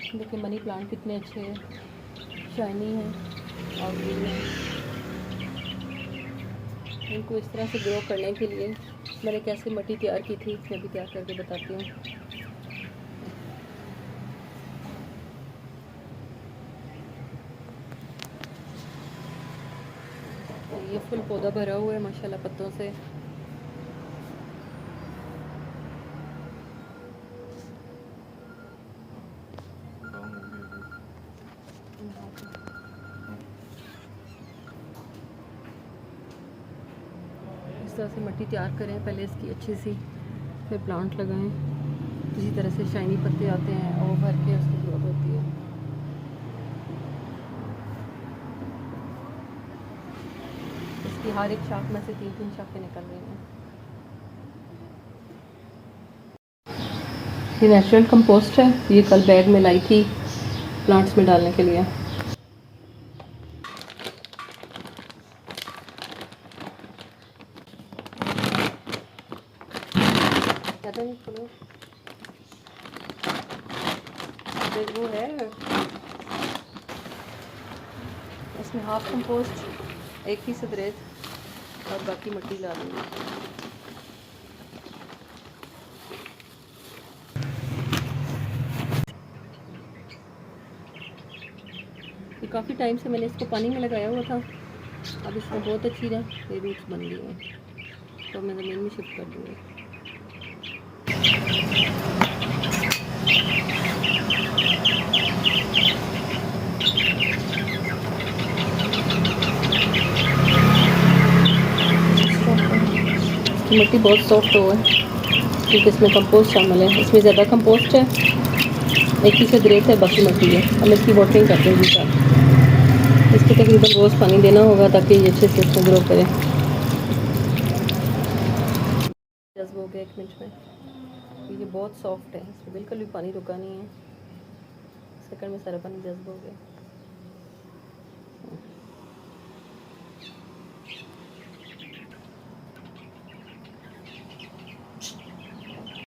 देखिए money plant कितने अच्छे हैं, शाइनी है और ग्रीन है। इनको इस तरह से ग्रो करने के लिए मैंने कैसे मिट्टी तैयार की थी, मैं भी तैयार करके बताती हूँ। ये फुल पौधा भरा हुआ है माशाल्लाह पत्तों से। इस तरह से मिट्टी तैयार करें पहले इसकी अच्छी सी, फिर प्लांट लगाएं। इसी तरह से शाइनी पत्ते आते हैं और वो भर के उसकी ग्रोथ होती है। इसकी हर एक शाख में से 3-3 शाखें निकल रही हैं। ये नेचुरल कंपोस्ट है, ये कल बैग में लाई थी प्लांट्स में डालने के लिए। वो है इसमें हाफ कंपोस्ट, 1% रेत और बाकी मिट्टी ला दूँगी। ये काफ़ी टाइम से मैंने इसको पानी में लगाया हुआ था, अब इसमें बहुत अच्छी ये रूट्स बन गई हैं, तो मैं ज़मीन में शिफ्ट कर दूँगी। मिट्टी बहुत सॉफ्ट हो है क्योंकि इसमें कंपोस्ट शामिल है। इसमें ज़्यादा कंपोस्ट है, 1% रेत है, बाकी मिट्टी है। अब मैं इसकी वाटरिंग कर दूँगी साथ। इसको तकरीबन रोज़ पानी देना होगा ताकि ये अच्छे से इसमें ग्रो करे। जज्ब हो गया 1 मिनट में। ये बहुत सॉफ्ट है, इसमें बिल्कुल भी पानी रुका नहीं है। सेकंड में सारा पानी जज्ब हो गया।